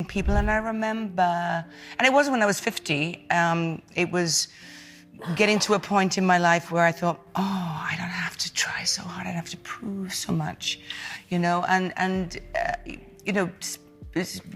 people. And I remember, and it wasn't when I was 50, it was getting to a point in my life where I thought, oh, I don't have to try so hard, I don't have to prove so much, you know, and you know,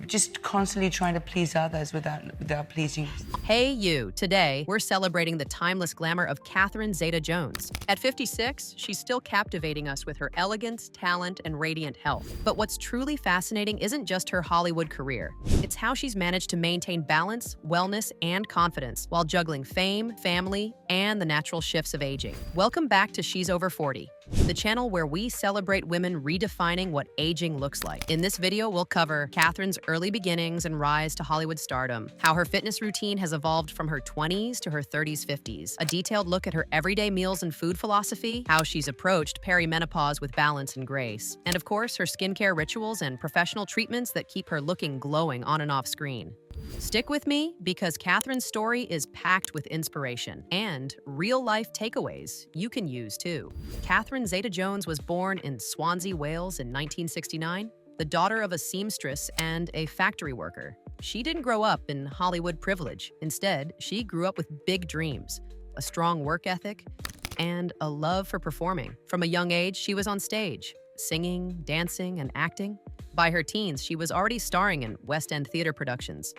just constantly trying to please others without pleasing. Hey you, today we're celebrating the timeless glamour of Catherine Zeta Jones. At 56, she's still captivating us with her elegance, talent, and radiant health. But what's truly fascinating isn't just her Hollywood career. It's how she's managed to maintain balance, wellness, and confidence while juggling fame, family, and the natural shifts of aging. Welcome back to She's Over 40, the channel where we celebrate women redefining what aging looks like. In this video, we'll cover Catherine's early beginnings and rise to Hollywood stardom, how her fitness routine has evolved from her 20s to her 30s, 50s, a detailed look at her everyday meals and food philosophy, how she's approached perimenopause with balance and grace, and of course, her skincare rituals and professional treatments that keep her looking glowing on and off screen. Stick with me because Catherine's story is packed with inspiration and real-life takeaways you can use too. Catherine Zeta Jones was born in Swansea, Wales in 1969, the daughter of a seamstress and a factory worker. She didn't grow up in Hollywood privilege. Instead, she grew up with big dreams, a strong work ethic, and a love for performing. From a young age, she was on stage, singing, dancing, and acting. By her teens, she was already starring in West End theater productions.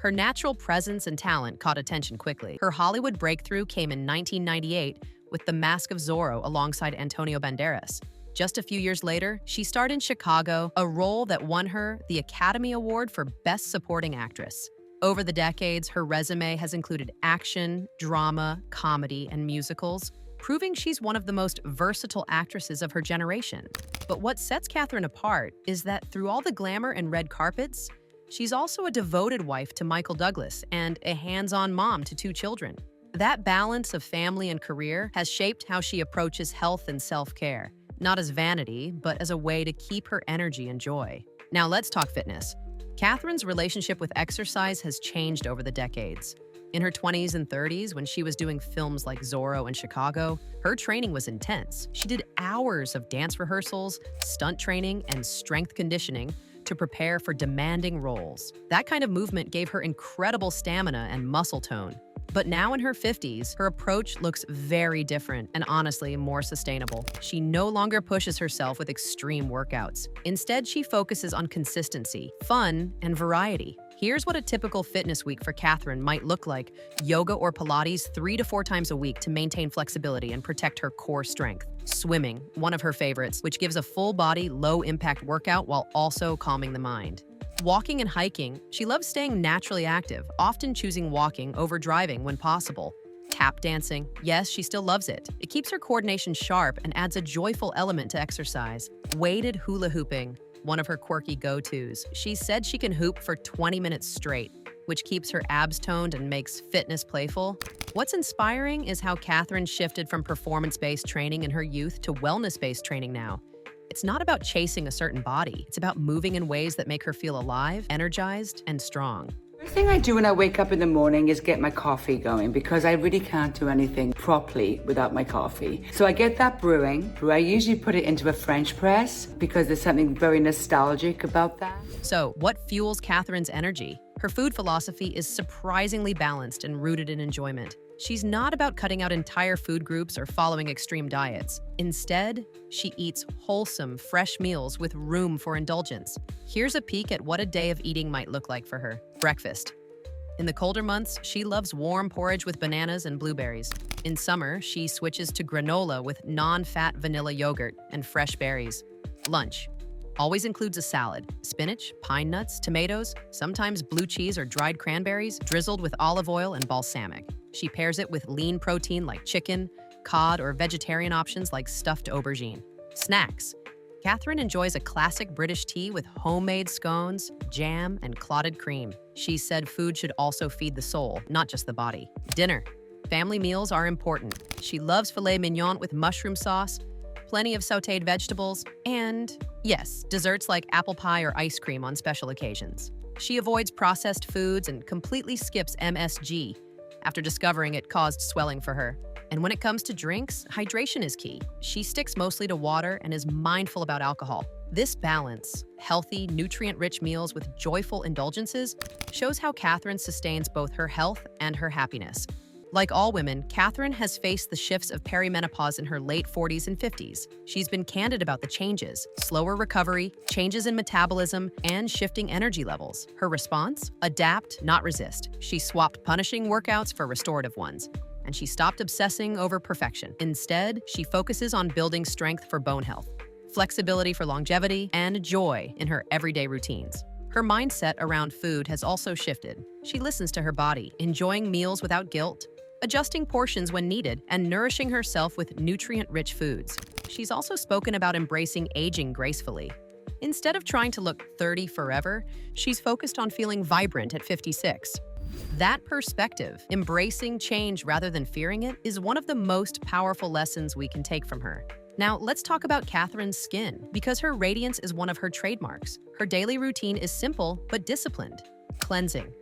Her natural presence and talent caught attention quickly. Her Hollywood breakthrough came in 1998 with The Mask of Zorro alongside Antonio Banderas. Just a few years later, she starred in Chicago, a role that won her the Academy Award for Best Supporting Actress. Over the decades, her resume has included action, drama, comedy, and musicals, proving she's one of the most versatile actresses of her generation. But what sets Catherine apart is that through all the glamour and red carpets, she's also a devoted wife to Michael Douglas and a hands-on mom to 2 children. That balance of family and career has shaped how she approaches health and self-care, not as vanity, but as a way to keep her energy and joy. Now let's talk fitness. Catherine's relationship with exercise has changed over the decades. In her 20s and 30s, when she was doing films like Zorro and Chicago, her training was intense. She did hours of dance rehearsals, stunt training, and strength conditioning to prepare for demanding roles. That kind of movement gave her incredible stamina and muscle tone. But now in her 50s, her approach looks very different and honestly more sustainable. She no longer pushes herself with extreme workouts. Instead, she focuses on consistency, fun, and variety. Here's what a typical fitness week for Catherine might look like: yoga or Pilates 3 to 4 times a week to maintain flexibility and protect her core strength. Swimming, one of her favorites, which gives a full-body, low-impact workout while also calming the mind. Walking and hiking, she loves staying naturally active, often choosing walking over driving when possible. Tap dancing, yes, she still loves it. It keeps her coordination sharp and adds a joyful element to exercise. Weighted hula hooping, one of her quirky go-tos. She said she can hoop for 20 minutes straight, which keeps her abs toned and makes fitness playful. What's inspiring is how Catherine shifted from performance-based training in her youth to wellness-based training now. It's not about chasing a certain body. It's about moving in ways that make her feel alive, energized, and strong. First thing I do when I wake up in the morning is get my coffee going, because I really can't do anything properly without my coffee. So I get that brewing. I usually put it into a French press because there's something very nostalgic about that. So, what fuels Catherine's energy? Her food philosophy is surprisingly balanced and rooted in enjoyment. She's not about cutting out entire food groups or following extreme diets. Instead, she eats wholesome, fresh meals with room for indulgence. Here's a peek at what a day of eating might look like for her. Breakfast. In the colder months, she loves warm porridge with bananas and blueberries. In summer, she switches to granola with non-fat vanilla yogurt and fresh berries. Lunch. Always includes a salad, spinach, pine nuts, tomatoes, sometimes blue cheese or dried cranberries, drizzled with olive oil and balsamic. She pairs it with lean protein like chicken, cod, or vegetarian options like stuffed aubergine. Snacks. Catherine enjoys a classic British tea with homemade scones, jam, and clotted cream. She said food should also feed the soul, not just the body. Dinner. Family meals are important. She loves filet mignon with mushroom sauce, plenty of sautéed vegetables, and, yes, desserts like apple pie or ice cream on special occasions. She avoids processed foods and completely skips MSG after discovering it caused swelling for her. And when it comes to drinks, hydration is key. She sticks mostly to water and is mindful about alcohol. This balance, healthy, nutrient-rich meals with joyful indulgences, shows how Catherine sustains both her health and her happiness. Like all women, Catherine has faced the shifts of perimenopause in her late 40s and 50s. She's been candid about the changes, slower recovery, changes in metabolism, and shifting energy levels. Her response? Adapt, not resist. She swapped punishing workouts for restorative ones, and she stopped obsessing over perfection. Instead, she focuses on building strength for bone health, flexibility for longevity, and joy in her everyday routines. Her mindset around food has also shifted. She listens to her body, enjoying meals without guilt, adjusting portions when needed, and nourishing herself with nutrient-rich foods. She's also spoken about embracing aging gracefully. Instead of trying to look 30 forever, she's focused on feeling vibrant at 56. That perspective, embracing change rather than fearing it, is one of the most powerful lessons we can take from her. Now, let's talk about Catherine's skin, because her radiance is one of her trademarks. Her daily routine is simple but disciplined. Cleansing.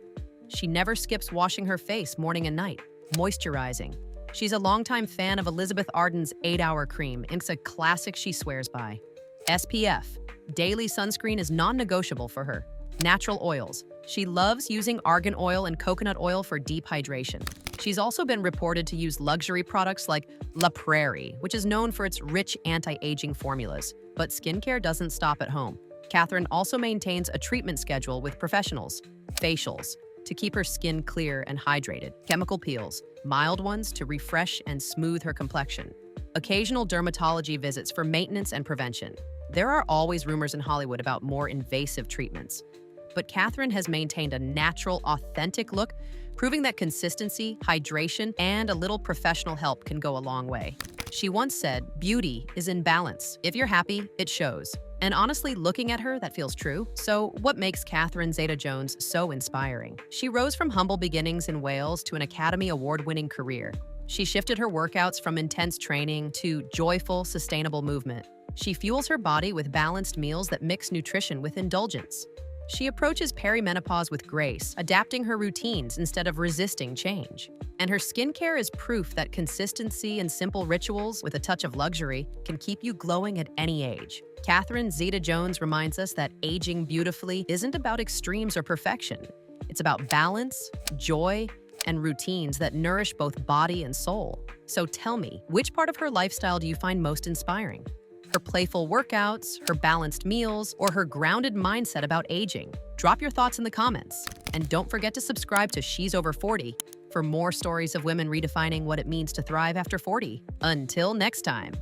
She never skips washing her face morning and night. Moisturizing. She's a longtime fan of Elizabeth Arden's 8-Hour Cream. It's a classic she swears by. SPF. Daily sunscreen is non-negotiable for her. Natural oils. She loves using argan oil and coconut oil for deep hydration. She's also been reported to use luxury products like La Prairie, which is known for its rich anti-aging formulas. But skincare doesn't stop at home. Catherine also maintains a treatment schedule with professionals. Facials, to keep her skin clear and hydrated. Chemical peels, mild ones to refresh and smooth her complexion. Occasional dermatology visits for maintenance and prevention. There are always rumors in Hollywood about more invasive treatments. But Catherine has maintained a natural, authentic look, proving that consistency, hydration, and a little professional help can go a long way. She once said, "Beauty is in balance. If you're happy, it shows." And honestly, looking at her, that feels true. So what makes Catherine Zeta Jones so inspiring? She rose from humble beginnings in Wales to an Academy Award-winning career. She shifted her workouts from intense training to joyful, sustainable movement. She fuels her body with balanced meals that mix nutrition with indulgence. She approaches perimenopause with grace, adapting her routines instead of resisting change. And her skincare is proof that consistency and simple rituals with a touch of luxury can keep you glowing at any age. Catherine Zeta Jones reminds us that aging beautifully isn't about extremes or perfection. It's about balance, joy, and routines that nourish both body and soul. So tell me, which part of her lifestyle do you find most inspiring? Her playful workouts, her balanced meals, or her grounded mindset about aging? Drop your thoughts in the comments. And don't forget to subscribe to She's Over 40 for more stories of women redefining what it means to thrive after 40. Until next time.